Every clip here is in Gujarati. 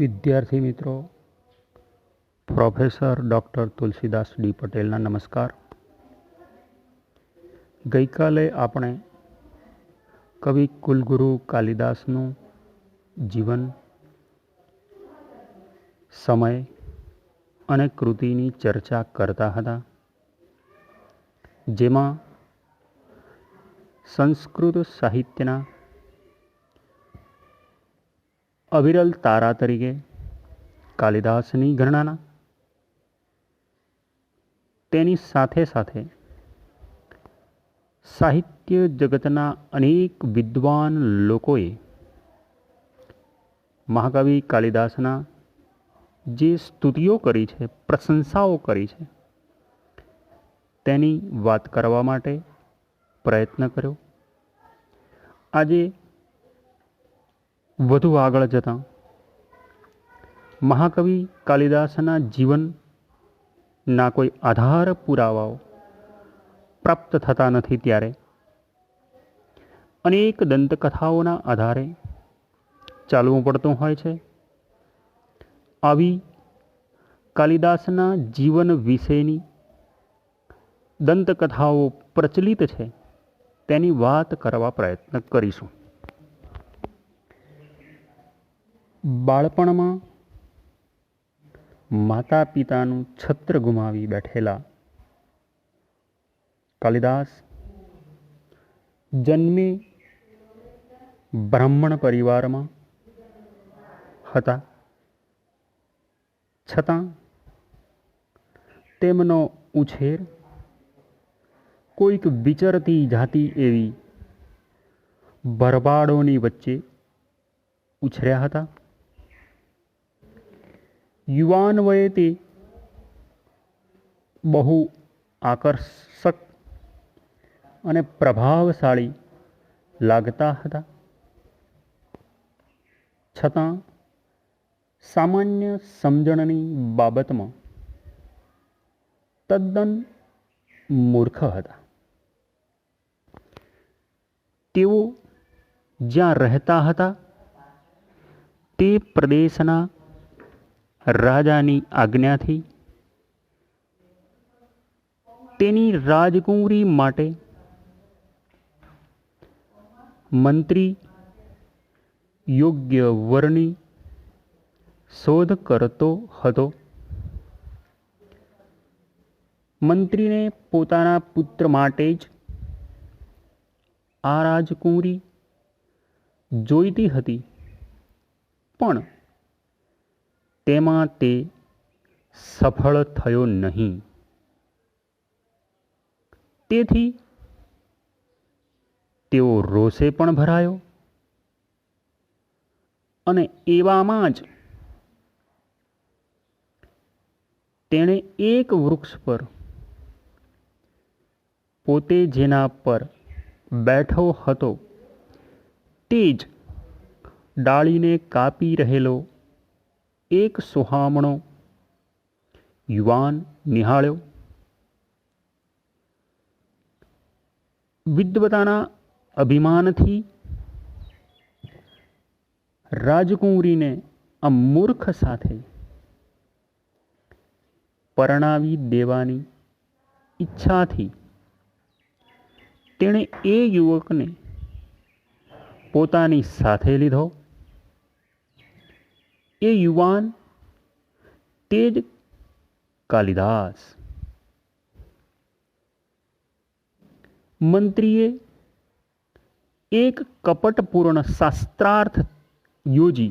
વિદ્યાર્થી મિત્રો, પ્રોફેસર ડૉક્ટર તુલસીદાસ ડી પટેલના નમસ્કાર. ગઈકાલે આપણે કવિ કુલગુરુ કાલિદાસનું જીવન, સમય અને કૃતિની ચર્ચા કરતા હતા, જેમાં સંસ્કૃત સાહિત્યના અવિરલ તારા તરીકે કાલિદાસની ગણના, તેની સાથે સાથે સાહિત્ય જગતના અનેક વિદ્વાન લોકોએ મહાકવિ કાલિદાસના જે સ્તુતિઓ કરી છે, પ્રશંસાઓ કરી છે, તેની વાત કરવા માટે પ્રયત્ન કર્યો. આજે વધુ આગળ જતાં મહાકવિ કાલિદાસના જીવનના કોઈ આધાર પુરાવાઓ પ્રાપ્ત થતા નથી, ત્યારે અનેક દંતકથાઓના આધારે ચાલવું પડતું હોય છે. આવી કાલિદાસના જીવન વિશેની દંતકથાઓ પ્રચલિત છે, તેની વાત કરવા પ્રયત્ન કરીશું. બાળપણમાં માતા પિતાનું છત્ર ગુમાવી બેઠેલા કાલિદાસ જન્મે બ્રાહ્મણ પરિવારમાં હતા, છતાં તેમનો ઉછેર કોઈક વિચરતી જાતિ એવી ભરબાડોની વચ્ચે ઉછર્યા હતા. યુવાન વયે તે બહુ આકર્ષક અને પ્રભાવશાળી લાગતા હતા, છતાં સામાન્ય સમજણની બાબતમાં તદ્દન મૂર્ખ હતા. તેઓ જ્યાં રહેતા હતા તે પ્રદેશના રાજાની આજ્ઞાથી તેની રાજકુંવરી માટે મંત્રી યોગ્ય વરની શોધ કરતો હતો. મંત્રીને પોતાના પુત્ર માટે જ આ રાજકુંવરી જોઈતી હતી, પણ તેમાં તે સફળ થયો નહીં. તેથી તેઓ રોષે પણ ભરાયો અને એવામાં જ તેણે એક વૃક્ષ પર પોતે જેના પર બેઠો હતો તે જ ડાળીને કાપી રહેલો એક સુહામણો યુવાન નિહાળ્યો. વિદ્વતાના અભિમાનથી રાજકુંવરીને આ મૂર્ખ સાથે પરણાવી દેવાની ઈચ્છાથી તેણે એ યુવકને પોતાની સાથે લીધો. એ યુવાન તે જ કાલિદાસ. મંત્રીએ એક કપટપૂર્ણ શાસ્ત્રાર્થ યોજી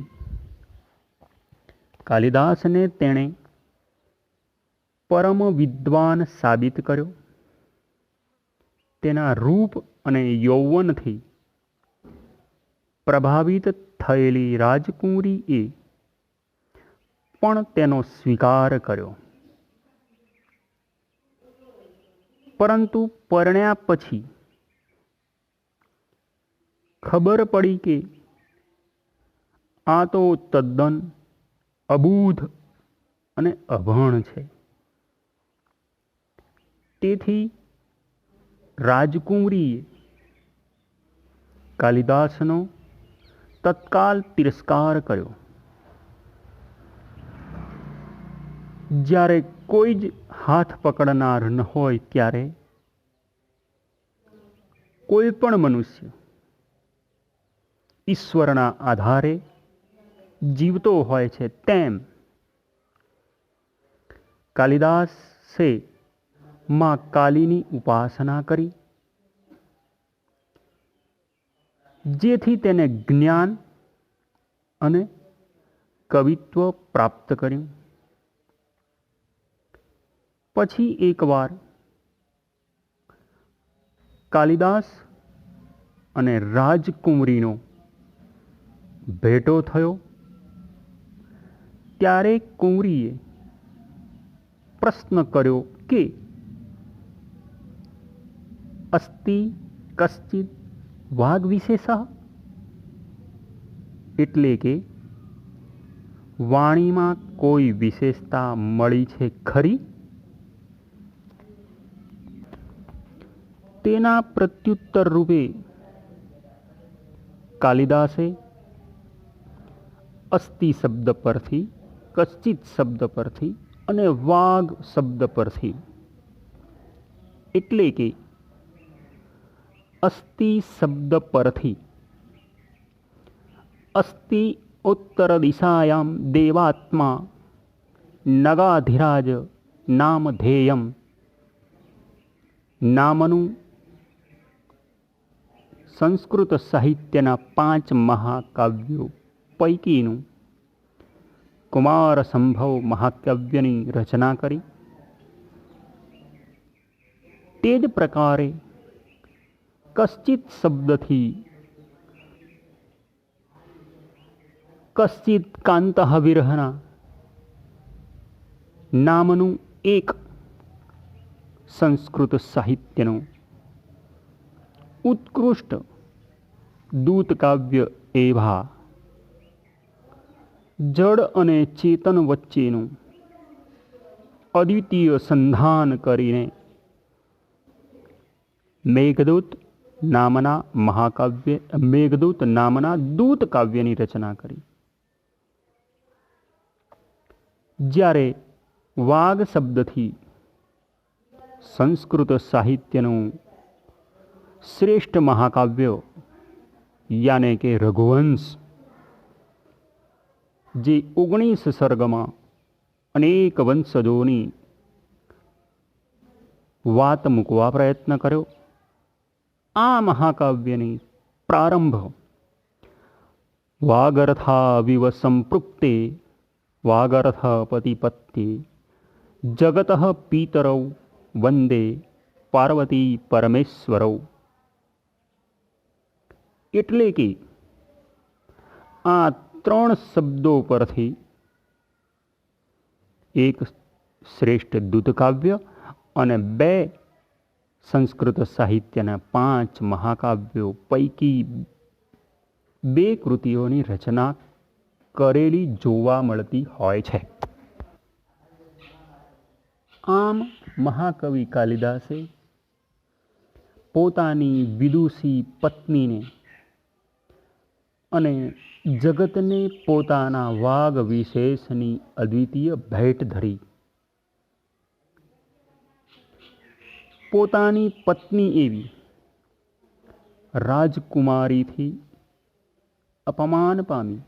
કાલિદાસને તેણે પરમ વિદ્વાન સાબિત કર્યો. તેના રૂપ અને યૌવનથી પ્રભાવિત થયેલી રાજકુંવરીએ પણ તેનો સ્વીકાર કર્યો. પરંતુ પરણ્યા પછી ખબર પડી કે આ તો તદ્દન અબૂધ અને અભણ છે. તેથી રાજકુંવરીએ કાલિદાસનો તત્કાલ તિરસ્કાર કર્યો જ્યારે કોઈ જ હાથ પકડનાર ન હોય ત્યારે કોઈ પણ મનુષ્ય ઈશ્વરના આધારે જીવતો હોય છે, તેમ કાલિદાસે માં કાલીની ઉપાસના કરી, જેથી તેને જ્ઞાન અને કવિત્વ પ્રાપ્ત કર્યું. પછી એકવાર કાલિદાસ અને રાજકુંવરીનો ભેટો થયો. ત્યારે કુંવરીએ પ્રશ્ન કર્યો કે અસ્તિ કશ્ચિત વાગ વિશેષ, એટલે કે વાણીમાં કોઈ વિશેષતા મળી છે ખરી? તેના પ્રત્યુત્તર રૂપે કાલિદાસે અસ્તિ શબ્દ પરથી, કશ્ચિત શબ્દ પરથી અને વાગ શબ્દ પરથી, એટલે કે અસ્તિ શબ્દ પરથી અસ્તિ ઉત્તર દિશાયામ દેવાત્મા નગાધિરાજ નામધેયમ નામનું સંસ્કૃત સાહિત્યના 5 મહાકાવ્યો પૈકીનું કુમાર સંભવ મહાકાવ્યની રચના કરી. તે જ પ્રકારે કશ્ચિત શબ્દથી કશ્ચિત કાંતઃ વિરહના નામનું એક સંસ્કૃત સાહિત્યનું ઉત્કૃષ્ટ દૂતકાવ્ય એવા જડ અને ચેતન વચ્ચેનું અદ્વિતીય સંધાન કરીને મેઘદૂત નામના દૂત કાવ્યની રચના કરી. જ્યારે વાગ શબ્દથી સંસ્કૃત સાહિત્યનું શ્રેષ્ઠ મહાકાવ્ય યાને કે રઘુવંશ, જે 19 સર્ગમાં અનેક વંશજોની વાત મૂકવા પ્રયત્ન કર્યો, આ મહાકાવ્યની પ્રારંભ વાગર્થાવિવ સંપૃક્તે વાગર્થ પતિપત્તે જગત પિતરૌ વંદે પાર્વતી પરમેશ્વરૌ, એટલે કે આ 3 શબ્દો પરથી એક શ્રેષ્ઠ દૂતકાવ્ય અને 2 સંસ્કૃત સાહિત્યના 5 મહાકાવ્યો પૈકી 2 કૃતિઓની રચના કરેલી જોવા મળતી હોય છે. આમ મહાકવિ કાલિદાસે પોતાની વિદુષી પત્નીને અને જગતને પોતાના વાગ વિશેષની અદ્વિતીય ભેટ ધરી. પોતાની પત્ની એવી રાજકુમારીથી અપમાન પામી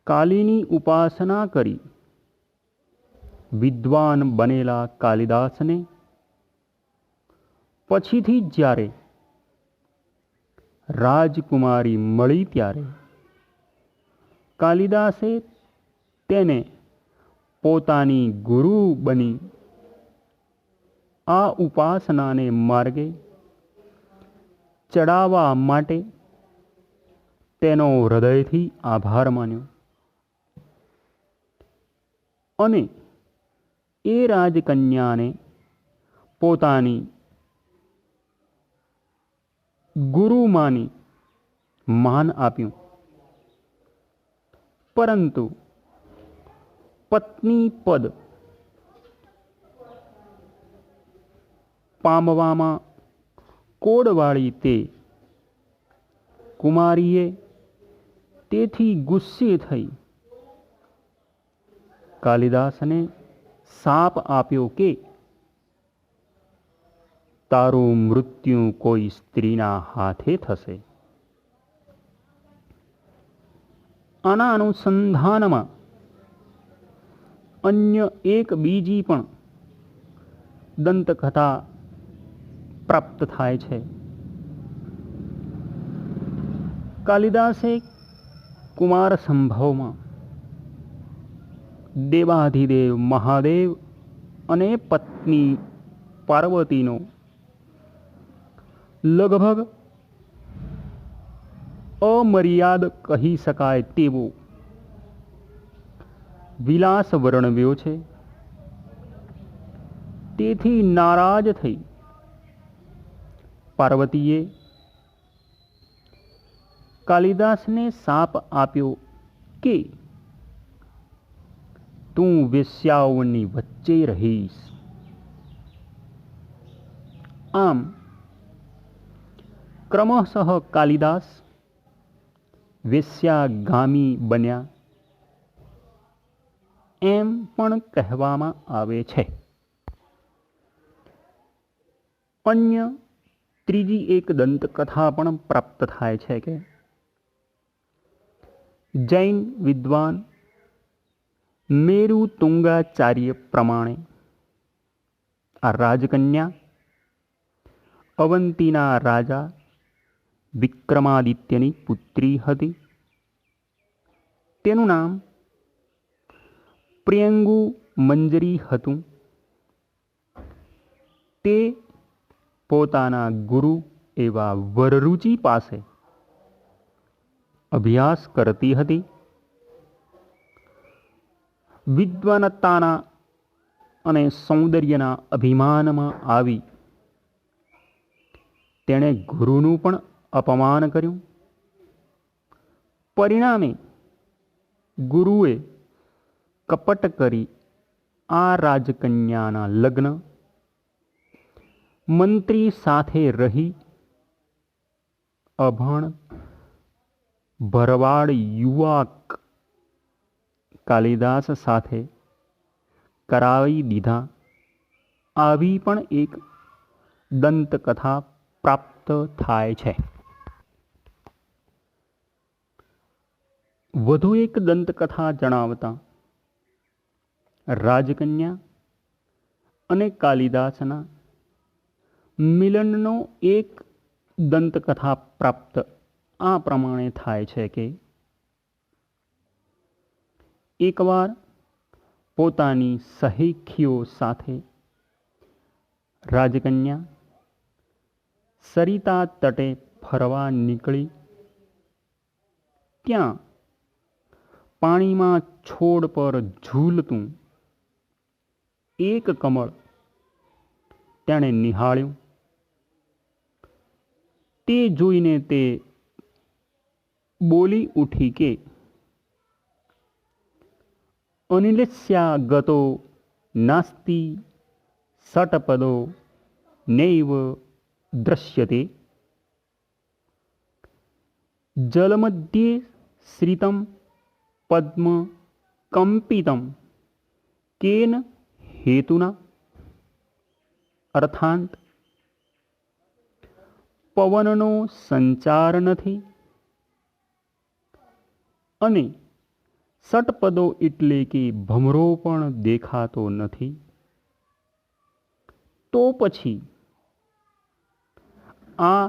કાલીની ઉપાસના કરી વિદ્વાન બનેલા કાલિદાસને પછીથી જ્યારે રાજકુમારી મળી ત્યારે કાલિદાસે તેને પોતાની ગુરુ બની આ ઉપાસનાને માર્ગે ચડાવવા માટે તેનો હૃદયથી આભાર માન્યો અને એ રાજકન્યાને પોતાની ગુરુ માની માન આપ્યું. પરંતુ પત્ની પદ પામવામાં કોડવાળી તે કુમારીએ તેથી ગુસ્સે થઈ કાલિદાસને શાપ આપ્યો કે તારું મૃત્યુ કોઈ સ્ત્રીના હાથે થશે. આના અનુસંધાનમાં અન્ય એક બીજી પણ દંતકથા પ્રાપ્ત થાય છે. કાલિદાસે કુમાર સંભવમાં દેવાધિદેવ મહાદેવ અને પત્ની પાર્વતીનો લગભગ અમર્યાદ કહી શકાય તેવો વિલાસ વર્ણવ્યો છે. તેથી નારાજ થઈ પાર્વતીએ કાલિદાસને શાપ આપ્યો કે તું વેશ્યાઓની વચ્ચે રહીશ. આમ ક્રમશઃ કાલિદાસ વેશ્યાગામી બન્યા એમ પણ કહેવામાં આવે છે. અન્ય ત્રીજી એક દંતકથા પણ પ્રાપ્ત થાય છે કે જૈન વિદ્વાન મેરુ તુંગાચાર્ય પ્રમાણે આ રાજકન્યા અવંતીના રાજા વિક્રમાદિત્યની પુત્રી હતી. તેનું નામ પ્રિયંગુ મંજરી હતું. તે પોતાના ગુરુ એવા વરરુચિ પાસે અભ્યાસ કરતી હતી. વિદ્વનતાના અને સૌંદર્યના અભિમાનમાં આવી તેણે ગુરુનું પણ અપમાન કર્યું. પરિણામે ગુરુએ કપટ કરી આ રાજકન્યાના લગ્ન મંત્રી સાથે રહી અભણ ભરવાડ યુવક કાલિદાસ સાથે કરાવી દીધા. આવી પણ એક દંતકથા પ્રાપ્ત થાય છે. વધુ એક દંતકથા જણાવતા રાજકન્યા અને કાલિદાસના મિલનનો એક દંતકથા પ્રાપ્ત આ પ્રમાણે થાય છે કે એકવાર પોતાની સહેખીઓ સાથે રાજકન્યા સરિતા તટે ફરવા નીકળી. ત્યાં પાણીમાં છોડ પર ઝૂલતું એક કમળ તેણે નિહાળ્યું. તે જોઈને તે બોલી ઉઠી કે અનિલસ્યા ગતો નાસ્તિ સટપદો નૈવ દ્રશ્યતે. જલમધ્યે શ્રિતમ પદ્મ કંપિતમ કેન હેતુના. અર્થાંત પવનનો સંચાર નથી અને સટપદો એટલે કે ભમરો પણ દેખાતો નથી. તો પછી આ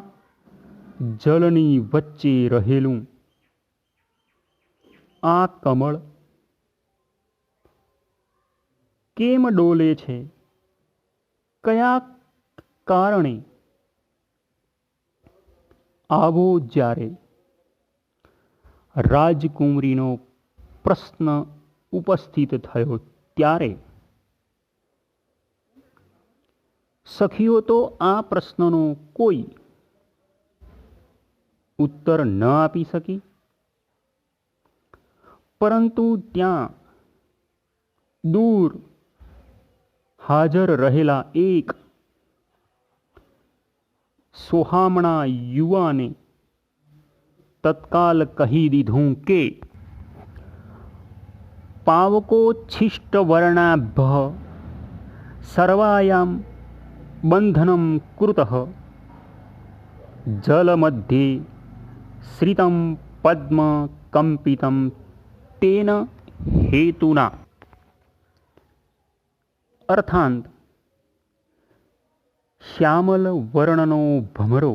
જલની વચ્ચે રહેલું આ કમળ કેમ ડોલે છે? કયા કારણે? આવો જ્યારે રાજકુંવરીનો પ્રશ્ન ઉપસ્થિત થયો ત્યારે સખીઓ તો આ પ્રશ્નનો કોઈ ઉત્તર ન આપી શકી, પરંતુ ત્યાં દૂર હાજર રહેલા એક સોહામણા યુવાને તત્કાલ કહી દીધું કે पावकोच्छिष्टवर्णाभ्यः सर्वायां बन्धनं कुरुतः जलमध्ये श्रितं पद्म कंपितं तेन हेतुना। अर्थांत श्यामल वर्णनो भमरो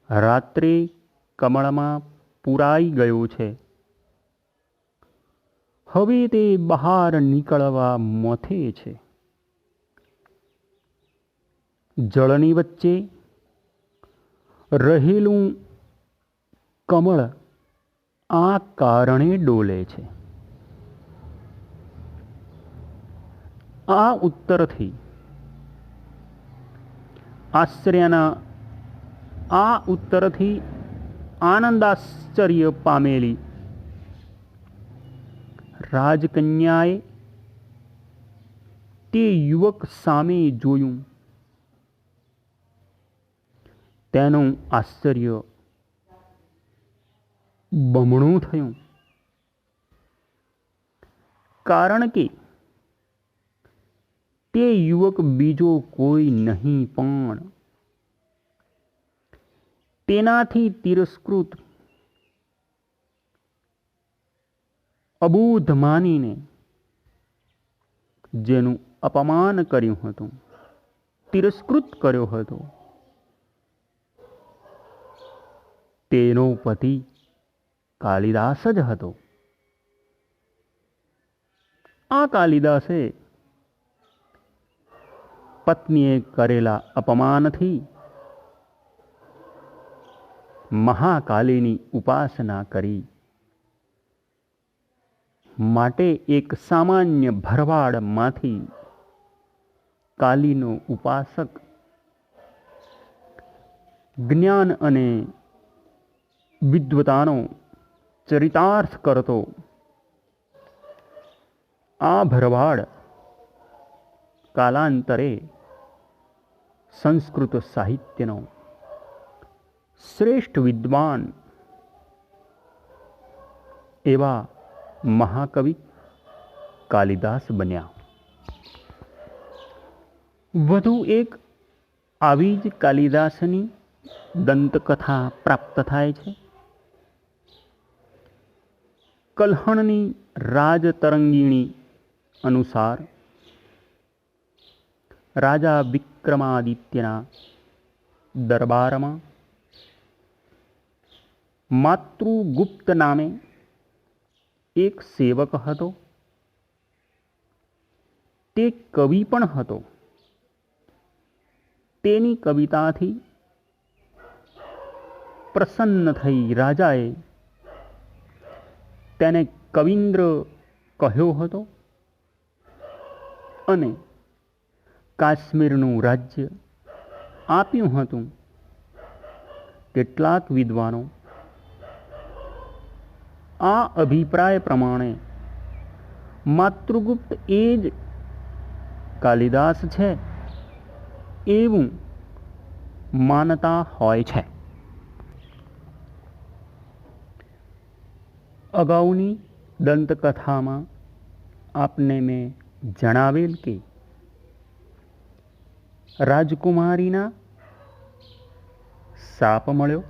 रात्रे कमळમાં પૂરાઈ ગયો છે, હવે તે બહાર નીકળવા મથે છે। જળની વચ્ચે રહેલું કમળ આ કારણે ડોલે છે। આ ઉત્તરથી આનંદાશ્ચર્ય પામેલી રાજકન્યાએ તે યુવક સામે જોયું। તેનું આશ્ચર્ય બમણું થયું, કારણ કે તે યુવક બીજો કોઈ નહીં પણ તેનાથી તિરસ્કૃત અબોધ માનીને જેનું અપમાન કર્યું હતું, તિરસ્કૃત કર્યો હતો, તેનો પતિ કાલિદાસ જ હતો। આ કાલિદાસે પત્નીએ કરેલા અપમાનથી મહાકાલીની ઉપાસના કરી, માટે એક સામાન્ય ભરવાડમાંથી કાલીનો ઉપાસક જ્ઞાન અને વિદ્વતાનો ચરિતાર્થ કરતો આ ભરવાડ કાલાંતરે સંસ્કૃત સાહિત્યનો શ્રેષ્ઠ વિદ્વાન એવા મહાકવિ કાલિદાસ બન્યા। વધુ એક આવી જ કાલિદાસની દંતકથા પ્રાપ્ત થાય છે। કલ્હણની રાજતરંગીણી અનુસાર રાજા વિક્રમાદિત્યના દરબારમાં માતૃગુપ્ત નામે એક સેવક હતો। તે કવિ પણ હતો। તેની કવિતાથી પ્રસન્ન થઈ રાજાએ તેને કવિન્દ્ર કહ્યો હતો અને કાશ્મીરનું રાજ્ય આપ્યું હતું। કેટલાક વિદ્વાનો આ અભિપ્રાય પ્રમાણે માતૃગુપ્ત એ જ કાલિદાસ છે એવું માનતા હોય છે। અગાઉની દંતકથામાં આપને મેં જણાવેલ કે રાજકુમારીના શાપ મળ્યો,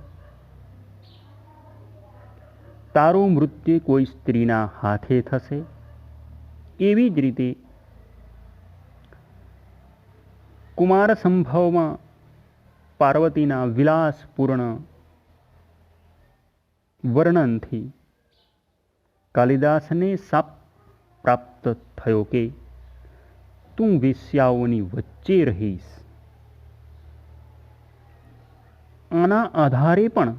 તારું મૃત્યુ કોઈ સ્ત્રીના હાથે થશે। એવી જ રીતે કુમાર સંભવમાં પાર્વતીના વિલાસપૂર્ણ વર્ણનથી કાલિદાસને શાપ પ્રાપ્ત થયો કે તું વેશ્યાઓની વચ્ચે રહીશ। આના આધારે પણ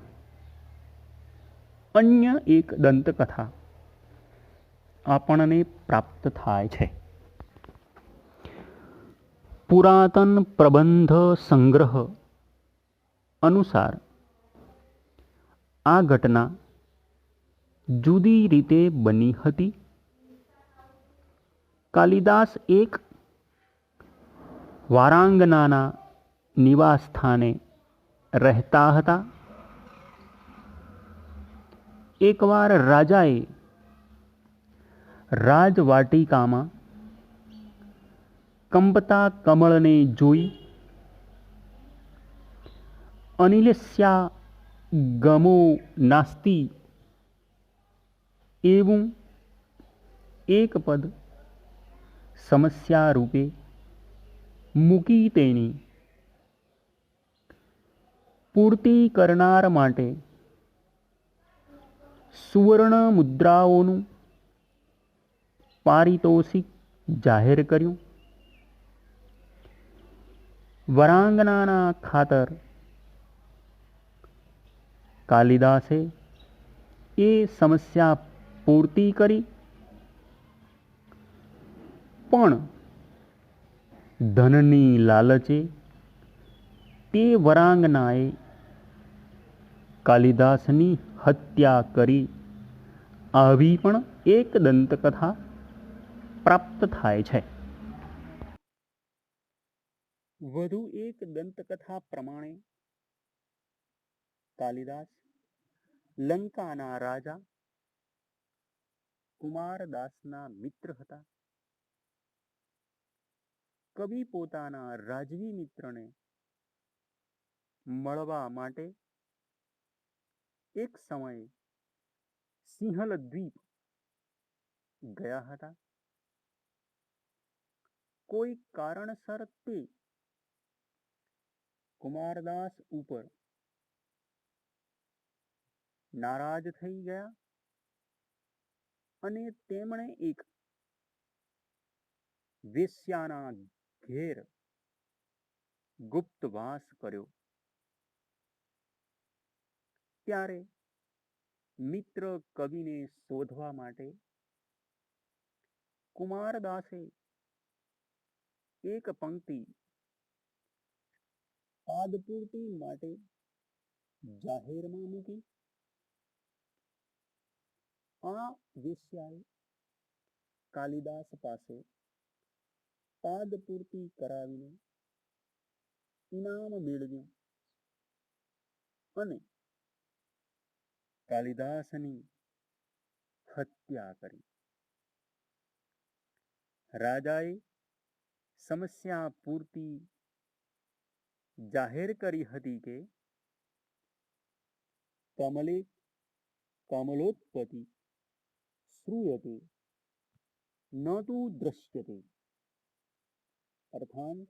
અન્ય એક દંતકથા આપણને પ્રાપ્ત થાય છે। પુરાતન પ્રબંધ સંગ્રહ અનુસાર આ ઘટના જુદી રીતે બની હતી। કાલિદાસ એક વારાંગનાના નિવાસ સ્થાને રહેતા હતા। એકવાર રાજાએ રાજવાટિકામાં કંપતા કમળને જોઈ અનિલસ્યા ગમો નાસ્તિ એવું એક પદ સમસ્યા રૂપે મૂકી તેની પૂર્તિ કરનાર માટે સુવર્ણ મુદ્રાઓનું પારિતોષિક જાહેર કર્યું. વરાંગનાના ખાતર કાલિદાસે એ સમસ્યા પૂર્તિ કરી, પણ ધનની લાલચે તે વરાંગનાએ કાલિદાસની હત્યા કરી. આવી પણ એક દંતકથા પ્રાપ્ત થાય છે. વધુ એક દંતકથા પ્રમાણે કાલિદાસ લંકાના રાજા કુમારદાસના મિત્ર હતા. કવિ પોતાના રાજવી મિત્રને મળવા માટે એક સમયે સિંહલ દ્વીપ ગયા હતા. કોઈ કારણસર તે કુમારદાસ ઉપર નારાજ થઈ ગયા અને તેમણે એક વેશ્યાના ઘેર ગુપ્તવાસ કર્યો. ત્યારે મિત્ર કવિને શોધવા માટે કુમારદાસે એક પંક્તિ પાદપૂર્તિ માટે જાહેરમાં મૂકી. આ વેશ્યાએ કાલિદાસ પાસે પાદપૂર્તિ કરાવીને ઇનામ મેળવ્યું અને કાલિદાસની હત્યા કરી. રાજાએ સમસ્યા પૂર્તિ જાહેર કરી હતી કે કમલે કમલોત્પત્તિ શ્રૂયતે ન તુ દ્રશ્યતે, અર્થાત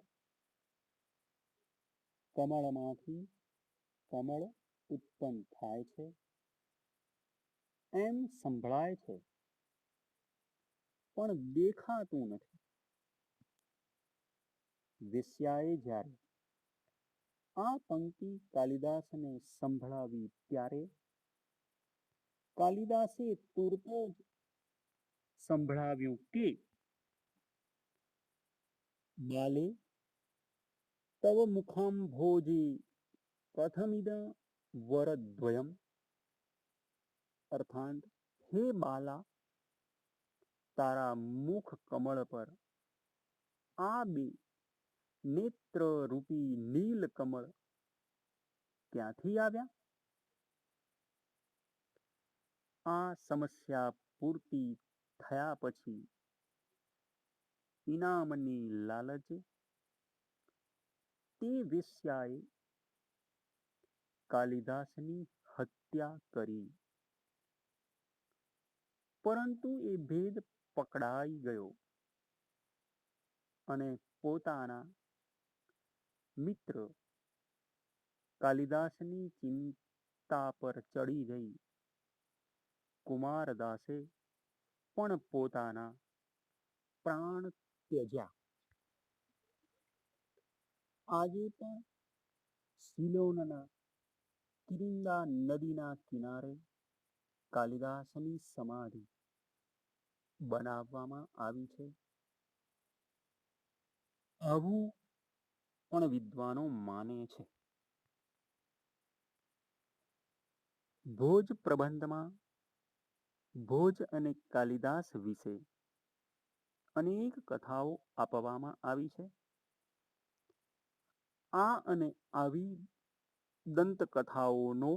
કમળમાંથી કમળ ઉત્પન્ન થાય છે એમ સંભળાય છે, પણ દેખાતું નથી. વેશ્યાએ જ્યારે આ પંક્તિ કાલિદાસને સંભળાવી ત્યારે કાલિદાસે તુરત જ સંભળાવ્યું કે બાલે તવ મુખાંભોજે કથમિદ વરદ્વયમ, અર્થાત હે બાલા, તારા મુખ કમળ પર આ બે નેત્ર રૂપી નીલ કમળ ક્યાંથી આવ્યા? આ સમસ્યા પૂર્તિ થયા પછી ઇનામની લાલચે તે વેશ્યાએ કાલિદાસની હત્યા કરી. પરંતુ એ ભેદ પકડાઈ ગયો અને પોતાના મિત્ર કાલિદાસની ચિંતા પર ચડી જઈ કુમારદાસે પણ પોતાના પ્રાણ ત્યજ્યા. આજે પણ સિલોનના કિરિંદા નદીના કિનારે કાલિદાસની સમાધિ બનાવવામાં આવી છે. આવું પણ વિદ્વાનો માને છે. ભોજ પ્રબંધમાં ભોજ અને કાલિદાસ વિશે અનેક કથાઓ આપવામાં આવી છે. આ અને આવી દંતકથાઓનો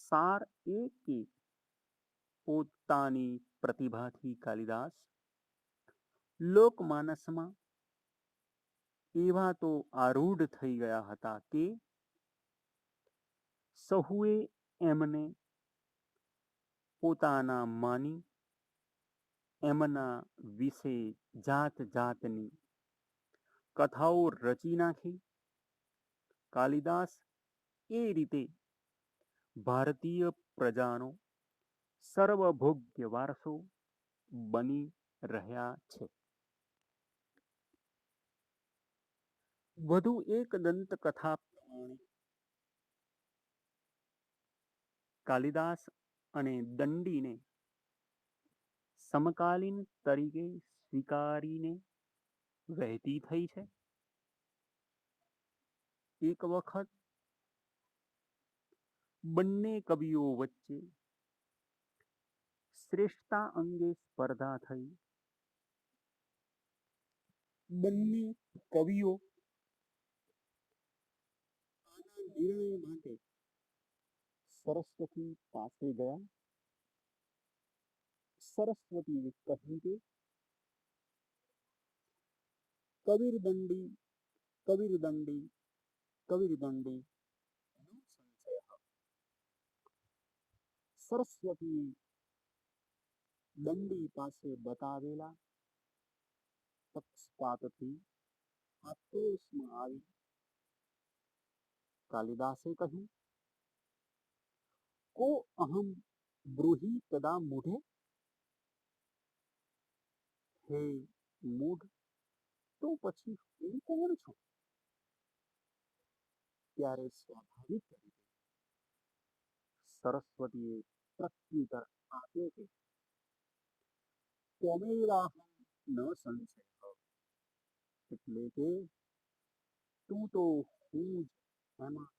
સાર એ કે પોતાની પ્રતિભાથી કાલિદાસ લોકમાનસમાં એવા તો આરૂઢ થઈ ગયા હતા કે સહુએ એમને પોતાના માની એમના વિશે જાત જાતની કથાઓ રચી નાખી. કાલિદાસ એ રીતે ભારતીય પ્રજાનો સર્વભોગ્ય વારસો બની રહ્યા છે. વધુ એક દંતકથા પ્રમાણે કાલિદાસ અને દંડીને સમકાલીન તરીકે સ્વીકારીને વહેતી થઈ છે. એક વખત બંને કવિઓ વચ્ચે શ્રેષ્ઠતા અંગે સ્પર્ધા થઈ. બંને કવિઓ આના નિર્ણય માટે સરસ્વતી પાસે ગયા. સરસ્વતીએ કહ્યું કે કબીર દંડી કબીર દંડી કબીર દંડી નો સંશય. સરસ્વતીએ દંડી પાસે બતાવેલા પક્ષપાતથી આક્રોશમાં આવી કાલિદાસે કહ્યું, કો અહમ બ્રૂહી તદા મૂઢે, હે મૂઢ, તો પછી હું કોણ છું? ત્યારે સ્વાભાવિક રીતે સરસ્વતીએ પ્રત્યુત્તર આપ્યો કે ત્વમેવાહમ ન સંશય, એટલે કે તું તો હું જ, એમાં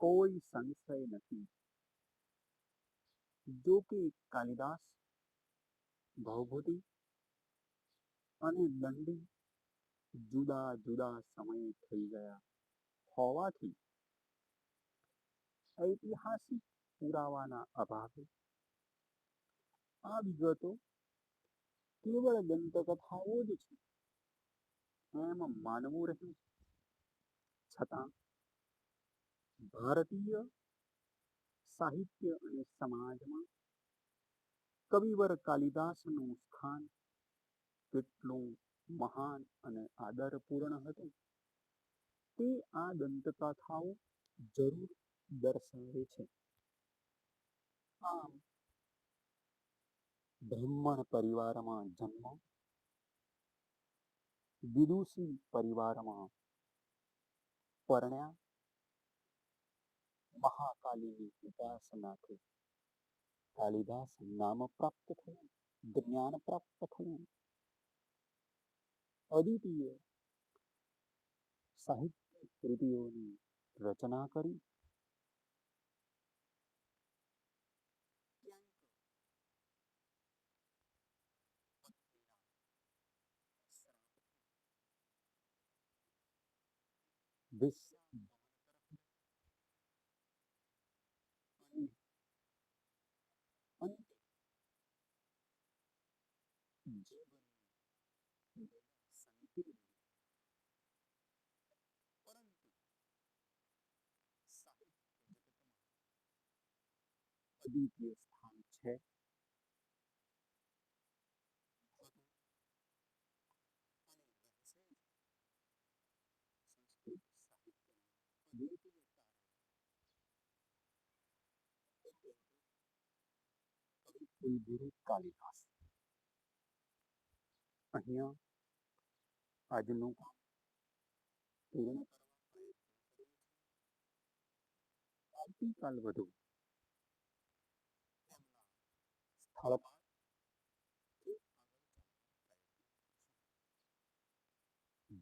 કોઈ સંશય નથી. જો કે કાલિદાસ, ભવભૂતિ અને દંડી જુદા જુદા સમયે થઈ ગયા હોવાથી ઐતિહાસિક પુરાવાના અભાવે આ વિગતો કેવળ દંતકથાઓ જ છે એમ માનવું રહ્યું. છતાં ભારતીય સાહિત્ય અને સમાજમાં કવિવર કાલિદાસનું સ્થાન કેટલું મહાન અને આદરપૂર્ણ હતું તે આ દંતકથાઓ જરૂર દર્શાવે છે. આમ બ્રાહ્મણ પરિવારમાં જન્મ, વિદુષી પરિવારમાં પરણ્યા, મહાકાલીની ઉપાસનાથી કાલિદાસ નામ પ્રાપ્ત થયું, જ્ઞાન પ્રાપ્ત થયું, અદ્વિતીય સાહિત્ય કૃતિઓની રચના કરી. પરંતુ સાહિત્ય જગતમાં અદ્વિતીય સ્થાન છે. સંસ્કૃત સાહિત્યના અદ્વિતીય કવિકુલગુરુ કાલિદાસ. અહીંયા આજનું કામ પૂર્ણ કરવા પ્રયત્ન કરીએ છીએ. આવતીકાલ વધુ તેમના સ્થળ પર આગળ ચાલવાનો પ્રયત્ન કરીશું.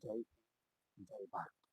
જય હિન્દ, જય ભારત.